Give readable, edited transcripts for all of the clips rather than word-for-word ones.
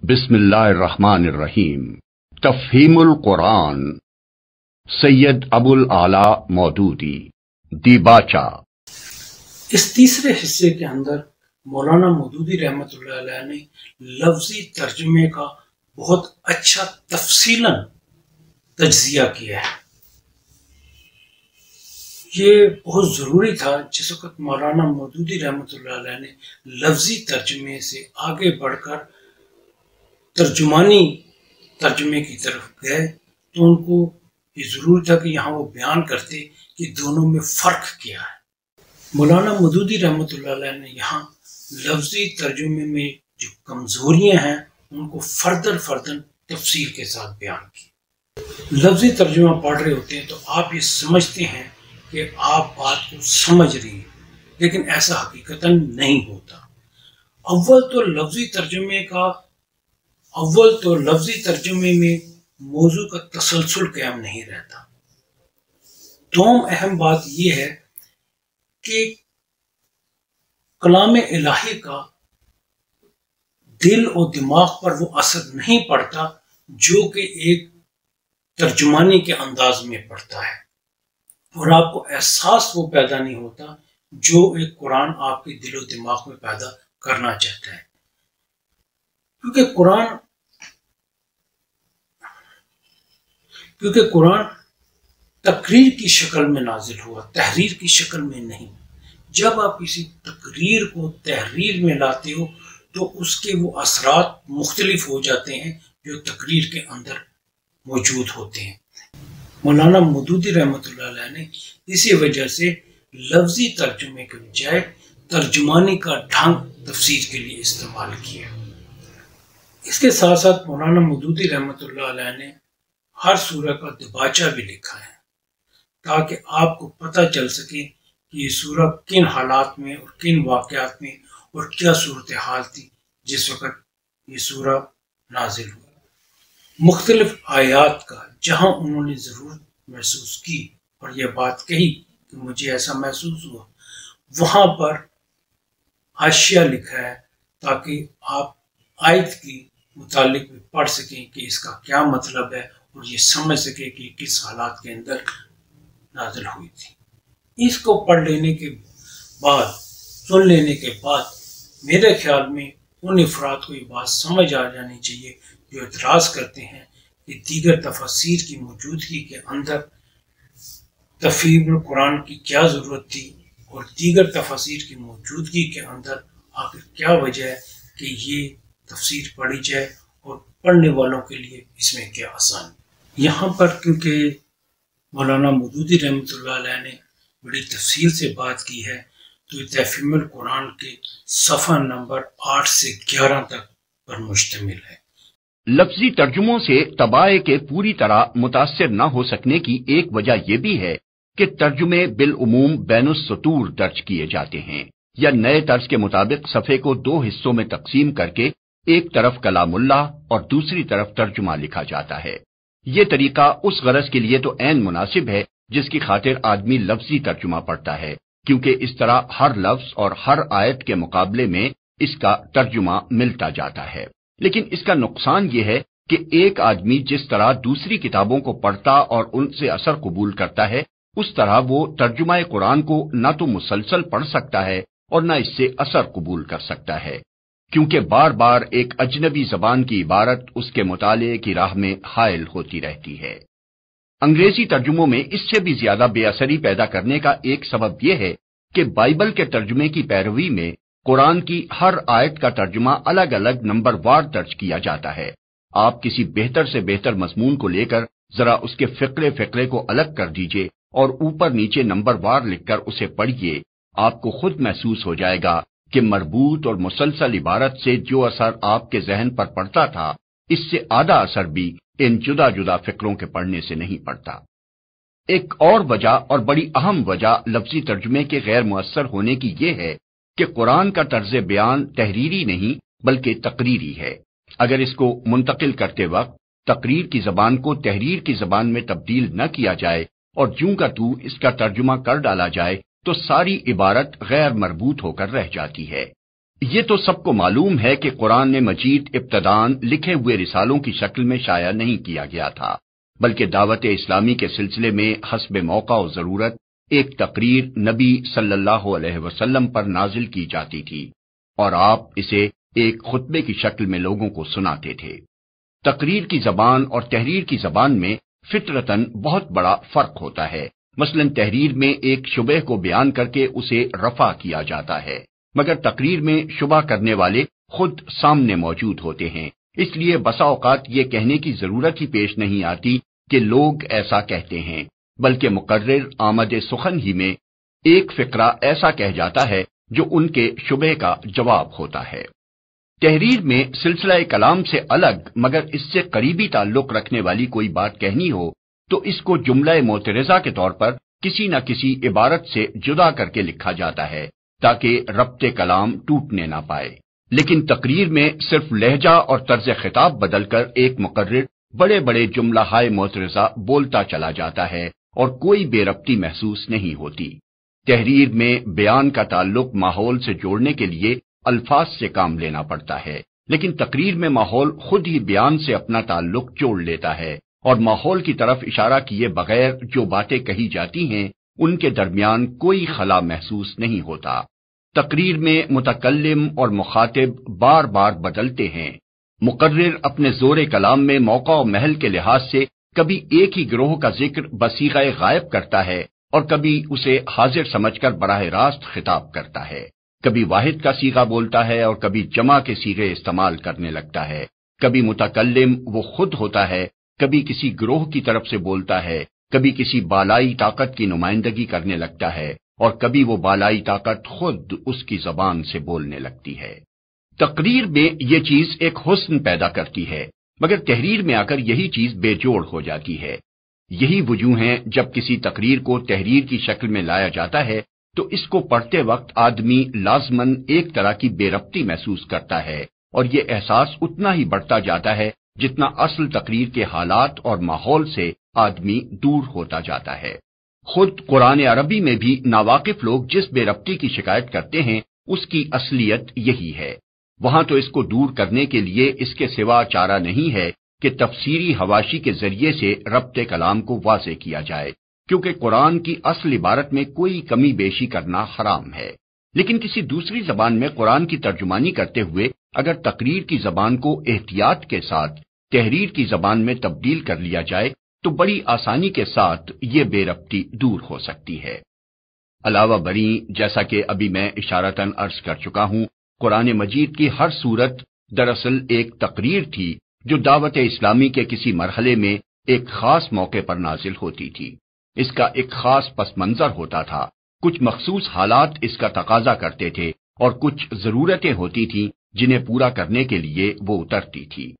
بسم اللہ الرحمن الرحیم۔ تفہیم القرآن، سید ابو الاعلی مودودی، دیباچہ۔ اس تیسرے حصے کے اندر مولانا مودودی رحمۃ اللہ علیہ نے لفظی ترجمے کا بہت اچھا تفصیلاً تجزیہ کیا ہے۔ یہ بہت ضروری تھا جس وقت مولانا مودودی رحمۃ اللہ علیہ نے لفظی ترجمے سے آگے بڑھ کر ترجمانی ترجمے کی طرف گئے تو ان کو یہ ضروری تھا کہ یہاں وہ بیان کرتے کہ دونوں میں فرق کیا ہے۔ مولانا مودودی رحمۃ اللہ علیہ نے یہاں لفظی ترجمے میں جو کمزوریاں ہیں ان کو فردن تفصیل کے ساتھ بیان کی۔ لفظی ترجمہ پڑھ رہے ہوتے ہیں تو آپ یہ سمجھتے ہیں کہ آپ بات کو سمجھ رہی ہیں، لیکن ایسا حقیقتاً نہیں ہوتا۔ اول تو لفظی ترجمے میں موضوع کا تسلسل قائم نہیں رہتا۔ دوم اہم بات یہ ہے کہ کلام الہی کا دل اور دماغ پر وہ اثر نہیں پڑتا جو کہ ایک ترجمانی کے انداز میں پڑتا ہے، اور آپ کو احساس وہ پیدا نہیں ہوتا جو ایک قرآن آپ کے دل و دماغ میں پیدا کرنا چاہتا ہے، کیونکہ قرآن تقریر کی شکل میں نازل ہوا، تحریر کی شکل میں نہیں۔ جب آپ کسی تقریر کو تحریر میں لاتے ہو تو اس کے وہ اثرات مختلف ہو جاتے ہیں جو تقریر کے اندر موجود ہوتے ہیں۔ مولانا مودودی رحمۃ اللہ علیہ نے اسی وجہ سے لفظی ترجمے کے بجائے ترجمانی کا ڈھنگ تفسیر کے لیے استعمال کیا۔ اس کے ساتھ ساتھ مولانا مودودی رحمۃ اللہ علیہ نے ہر سورہ کا دیباچہ بھی لکھا ہے تاکہ آپ کو پتہ چل سکے کہ یہ سورہ کن حالات میں اور کن واقعات میں اور کیا صورتحال تھی جس وقت یہ سورہ نازل ہوا۔ مختلف آیات کا جہاں انہوں نے ضرورت محسوس کی اور یہ بات کہی کہ مجھے ایسا محسوس ہوا، وہاں پر حاشیہ لکھا ہے تاکہ آپ آیت کی متعلق بھی پڑھ سکیں کہ اس کا کیا مطلب ہے اور یہ سمجھ سکیں کہ کس حالات کے اندر نازل ہوئی تھی۔ اس کو پڑھ لینے کے بعد، سن لینے کے بعد میرے خیال میں ان افراد کو یہ بات سمجھ آ جانی چاہیے جو اعتراض کرتے ہیں کہ دیگر تفاسیر کی موجودگی کے اندر تفہیم القرآن کی کیا ضرورت تھی، اور دیگر تفاسیر کی موجودگی کے اندر آخر کیا وجہ ہے کہ یہ تفسیر پڑھی جائے اور پڑھنے والوں کے لیے اس میں کیا آسانی۔ یہاں پر کیونکہ مولانا مودودی رحمۃ اللہ علیہ نے بڑی تفصیل سے بات کی ہے تو یہ تفہیم القرآن کے صفحہ نمبر 8 سے 11 تک پر مشتمل ہے۔ لفظی ترجموں سے طبائع کے پوری طرح متاثر نہ ہو سکنے کی ایک وجہ یہ بھی ہے کہ ترجمے بالعموم بین السطور درج کیے جاتے ہیں، یا نئے طرز کے مطابق صفحے کو 2 حصوں میں تقسیم کر کے ایک طرف کلام اللہ اور دوسری طرف ترجمہ لکھا جاتا ہے۔ یہ طریقہ اس غرض کے لیے تو عین مناسب ہے جس کی خاطر آدمی لفظی ترجمہ پڑھتا ہے، کیونکہ اس طرح ہر لفظ اور ہر آیت کے مقابلے میں اس کا ترجمہ ملتا جاتا ہے۔ لیکن اس کا نقصان یہ ہے کہ ایک آدمی جس طرح دوسری کتابوں کو پڑھتا اور ان سے اثر قبول کرتا ہے، اس طرح وہ ترجمہ قرآن کو نہ تو مسلسل پڑھ سکتا ہے اور نہ اس سے اثر قبول کر سکتا ہے، کیونکہ بار بار ایک اجنبی زبان کی عبارت اس کے مطالعے کی راہ میں حائل ہوتی رہتی ہے۔ انگریزی ترجموں میں اس سے بھی زیادہ بے اثری پیدا کرنے کا ایک سبب یہ ہے کہ بائبل کے ترجمے کی پیروی میں قرآن کی ہر آیت کا ترجمہ الگ الگ نمبر وار درج کیا جاتا ہے۔ آپ کسی بہتر سے بہتر مضمون کو لے کر ذرا اس کے فقرے کو الگ کر دیجئے اور اوپر نیچے نمبر وار لکھ کر اسے پڑھیے، آپ کو خود محسوس ہو جائے گا کہ مربوط اور مسلسل عبارت سے جو اثر آپ کے ذہن پر پڑتا تھا، اس سے آدھا اثر بھی ان جدا جدا فقروں کے پڑھنے سے نہیں پڑتا۔ ایک اور وجہ اور بڑی اہم وجہ لفظی ترجمے کے غیر مؤثر ہونے کی یہ ہے کہ قرآن کا طرز بیان تحریری نہیں بلکہ تقریری ہے۔ اگر اس کو منتقل کرتے وقت تقریر کی زبان کو تحریر کی زبان میں تبدیل نہ کیا جائے اور جوں کا تو اس کا ترجمہ کر ڈالا جائے تو ساری عبارت غیر مربوط ہو کر رہ جاتی ہے۔ یہ تو سب کو معلوم ہے کہ قرآن مجید ابتداً لکھے ہوئے رسالوں کی شکل میں شائع نہیں کیا گیا تھا، بلکہ دعوت اسلامی کے سلسلے میں حسب موقع و ضرورت ایک تقریر نبی صلی اللہ علیہ وسلم پر نازل کی جاتی تھی اور آپ اسے ایک خطبے کی شکل میں لوگوں کو سناتے تھے۔ تقریر کی زبان اور تحریر کی زبان میں فطرتاً بہت بڑا فرق ہوتا ہے۔ مثلاً تحریر میں ایک شبہ کو بیان کر کے اسے رفع کیا جاتا ہے، مگر تقریر میں شبہ کرنے والے خود سامنے موجود ہوتے ہیں، اس لیے بسا اوقات یہ کہنے کی ضرورت ہی پیش نہیں آتی کہ لوگ ایسا کہتے ہیں، بلکہ مقرر آمد سخن ہی میں ایک فقرہ ایسا کہہ جاتا ہے جو ان کے شبہ کا جواب ہوتا ہے۔ تحریر میں سلسلہ کلام سے الگ مگر اس سے قریبی تعلق رکھنے والی کوئی بات کہنی ہو تو اس کو جملہ معترضہ کے طور پر کسی نہ کسی عبارت سے جدا کر کے لکھا جاتا ہے تاکہ ربط کلام ٹوٹنے نہ پائے۔ لیکن تقریر میں صرف لہجہ اور طرز خطاب بدل کر ایک مقرر بڑے بڑے جملہ ہائے معترضہ بولتا چلا جاتا ہے اور کوئی بے ربطی محسوس نہیں ہوتی۔ تحریر میں بیان کا تعلق ماحول سے جوڑنے کے لیے الفاظ سے کام لینا پڑتا ہے، لیکن تقریر میں ماحول خود ہی بیان سے اپنا تعلق جوڑ لیتا ہے اور ماحول کی طرف اشارہ کیے بغیر جو باتیں کہی جاتی ہیں ان کے درمیان کوئی خلا محسوس نہیں ہوتا۔ تقریر میں متکلم اور مخاطب بار بار بدلتے ہیں۔ مقرر اپنے زور کلام میں موقع و محل کے لحاظ سے کبھی ایک ہی گروہ کا ذکر بصیغہ غائب کرتا ہے اور کبھی اسے حاضر سمجھ کر براہ راست خطاب کرتا ہے، کبھی واحد کا صیغہ بولتا ہے اور کبھی جمع کے صیغے استعمال کرنے لگتا ہے، کبھی متکلم وہ خود ہوتا ہے، کبھی کسی گروہ کی طرف سے بولتا ہے، کبھی کسی بالائی طاقت کی نمائندگی کرنے لگتا ہے اور کبھی وہ بالائی طاقت خود اس کی زبان سے بولنے لگتی ہے۔ تقریر میں یہ چیز ایک حسن پیدا کرتی ہے، مگر تحریر میں آ کر یہی چیز بے جوڑ ہو جاتی ہے۔ یہی وجوہ ہیں جب کسی تقریر کو تحریر کی شکل میں لایا جاتا ہے تو اس کو پڑھتے وقت آدمی لازماً ایک طرح کی بے ربطی محسوس کرتا ہے اور یہ احساس اتنا ہی بڑھتا جاتا ہے جتنا اصل تقریر کے حالات اور ماحول سے آدمی دور ہوتا جاتا ہے۔ خود قرآن عربی میں بھی ناواقف لوگ جس بے ربطی کی شکایت کرتے ہیں اس کی اصلیت یہی ہے۔ وہاں تو اس کو دور کرنے کے لیے اس کے سوا چارہ نہیں ہے کہ تفسیری حواشی کے ذریعے سے ربط کلام کو واضح کیا جائے، کیونکہ قرآن کی اصل عبارت میں کوئی کمی بیشی کرنا حرام ہے۔ لیکن کسی دوسری زبان میں قرآن کی ترجمانی کرتے ہوئے اگر تقریر کی زبان کو احتیاط کے ساتھ تحریر کی زبان میں تبدیل کر لیا جائے تو بڑی آسانی کے ساتھ یہ بے ربطی دور ہو سکتی ہے۔ علاوہ بری جیسا کہ ابھی میں اشارتاً عرض کر چکا ہوں، قرآن مجید کی ہر سورت دراصل ایک تقریر تھی جو دعوت اسلامی کے کسی مرحلے میں ایک خاص موقع پر نازل ہوتی تھی۔ اس کا ایک خاص پس منظر ہوتا تھا، کچھ مخصوص حالات اس کا تقاضا کرتے تھے اور کچھ ضرورتیں ہوتی تھیں جنہیں پورا کرنے کے لیے وہ اترتی تھی۔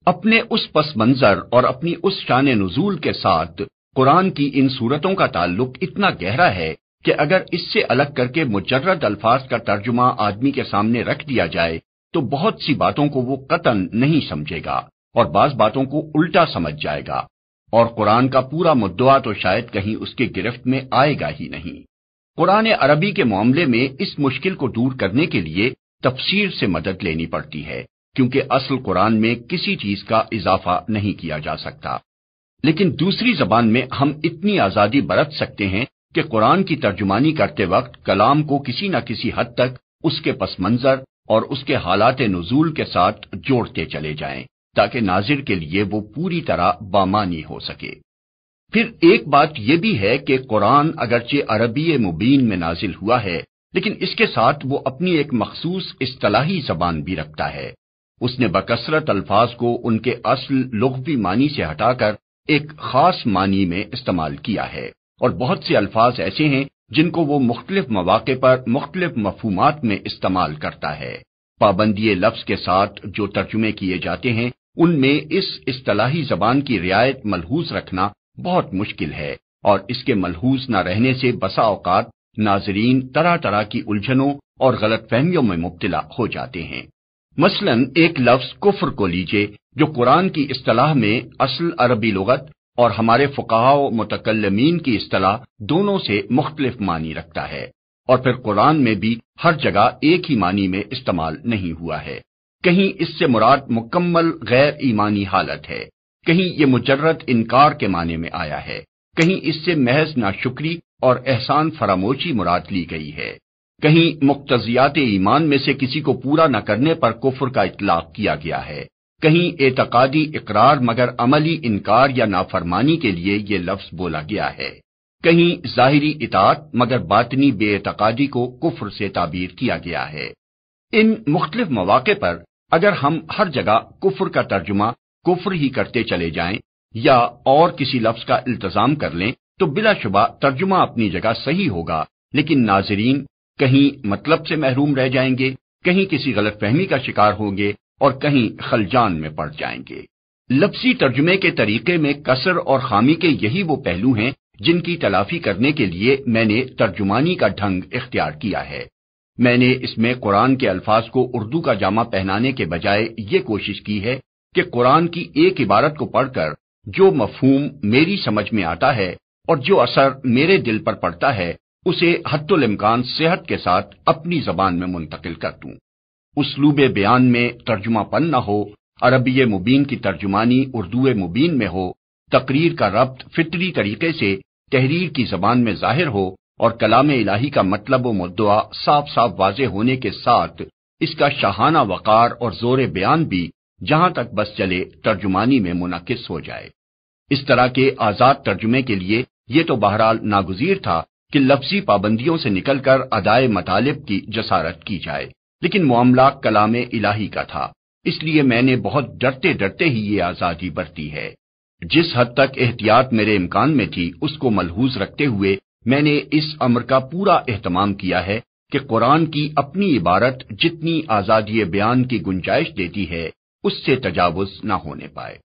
اپنے اس پس منظر اور اپنی اس شان نزول کے ساتھ قرآن کی ان صورتوں کا تعلق اتنا گہرا ہے کہ اگر اس سے الگ کر کے مجرد الفاظ کا ترجمہ آدمی کے سامنے رکھ دیا جائے تو بہت سی باتوں کو وہ قطعاً نہیں سمجھے گا اور بعض باتوں کو الٹا سمجھ جائے گا اور قرآن کا پورا مدعا تو شاید کہیں اس کے گرفت میں آئے گا ہی نہیں۔ قرآن عربی کے معاملے میں اس مشکل کو دور کرنے کے لیے تفسیر سے مدد لینی پڑتی ہے، کیونکہ اصل قرآن میں کسی چیز کا اضافہ نہیں کیا جا سکتا۔ لیکن دوسری زبان میں ہم اتنی آزادی برت سکتے ہیں کہ قرآن کی ترجمانی کرتے وقت کلام کو کسی نہ کسی حد تک اس کے پس منظر اور اس کے حالات نزول کے ساتھ جوڑتے چلے جائیں تاکہ ناظر کے لیے وہ پوری طرح بامانی ہو سکے۔ پھر ایک بات یہ بھی ہے کہ قرآن اگرچہ عربی مبین میں نازل ہوا ہے لیکن اس کے ساتھ وہ اپنی ایک مخصوص اصطلاحی زبان بھی رکھتا ہے۔ اس نے بکثرت الفاظ کو ان کے اصل لغوی معنی سے ہٹا کر ایک خاص معنی میں استعمال کیا ہے، اور بہت سے الفاظ ایسے ہیں جن کو وہ مختلف مواقع پر مختلف مفہومات میں استعمال کرتا ہے۔ پابندی لفظ کے ساتھ جو ترجمے کیے جاتے ہیں ان میں اس اصطلاحی زبان کی رعایت ملحوظ رکھنا بہت مشکل ہے، اور اس کے ملحوظ نہ رہنے سے بسا اوقات ناظرین طرح طرح کی الجھنوں اور غلط فہمیوں میں مبتلا ہو جاتے ہیں۔ مثلا ایک لفظ کفر کو لیجئے جو قرآن کی اصطلاح میں اصل عربی لغت اور ہمارے فقہاء و متکلمین کی اصطلاح دونوں سے مختلف معنی رکھتا ہے، اور پھر قرآن میں بھی ہر جگہ ایک ہی معنی میں استعمال نہیں ہوا ہے۔ کہیں اس سے مراد مکمل غیر ایمانی حالت ہے، کہیں یہ مجرد انکار کے معنی میں آیا ہے، کہیں اس سے محض ناشکری اور احسان فراموشی مراد لی گئی ہے، کہیں مقتضیات ایمان میں سے کسی کو پورا نہ کرنے پر کفر کا اطلاق کیا گیا ہے، کہیں اعتقادی اقرار مگر عملی انکار یا نافرمانی کے لیے یہ لفظ بولا گیا ہے، کہیں ظاہری اطاعت مگر باطنی بے اعتقادی کو کفر سے تعبیر کیا گیا ہے۔ ان مختلف مواقع پر اگر ہم ہر جگہ کفر کا ترجمہ کفر ہی کرتے چلے جائیں یا اور کسی لفظ کا التزام کر لیں تو بلا شبہ ترجمہ اپنی جگہ صحیح ہوگا، لیکن ناظرین کہیں مطلب سے محروم رہ جائیں گے، کہیں کسی غلط فہمی کا شکار ہوں گے اور کہیں خلجان میں پڑ جائیں گے۔ لفظی ترجمے کے طریقے میں کسر اور خامی کے یہی وہ پہلو ہیں جن کی تلافی کرنے کے لیے میں نے ترجمانی کا ڈھنگ اختیار کیا ہے۔ میں نے اس میں قرآن کے الفاظ کو اردو کا جامہ پہنانے کے بجائے یہ کوشش کی ہے کہ قرآن کی ایک عبارت کو پڑھ کر جو مفہوم میری سمجھ میں آتا ہے اور جو اثر میرے دل پر پڑتا ہے اسے حتی الامکان صحت کے ساتھ اپنی زبان میں منتقل کر دوں۔ اسلوب بیان میں ترجمہ پن نہ ہو، عربی مبین کی ترجمانی اردو مبین میں ہو، تقریر کا ربط فطری طریقے سے تحریر کی زبان میں ظاہر ہو اور کلام الہی کا مطلب و مدعا صاف صاف واضح ہونے کے ساتھ اس کا شاہانہ وقار اور زور بیان بھی جہاں تک بس چلے ترجمانی میں منعکس ہو جائے۔ اس طرح کے آزاد ترجمے کے لیے یہ تو بہرحال ناگزیر تھا کہ لفظی پابندیوں سے نکل کر ادائے مطالب کی جسارت کی جائے، لیکن معاملہ کلام الہی کا تھا، اس لیے میں نے بہت ڈرتے ڈرتے ہی یہ آزادی برتی ہے۔ جس حد تک احتیاط میرے امکان میں تھی اس کو ملحوظ رکھتے ہوئے میں نے اس امر کا پورا اہتمام کیا ہے کہ قرآن کی اپنی عبارت جتنی آزادی بیان کی گنجائش دیتی ہے اس سے تجاوز نہ ہونے پائے۔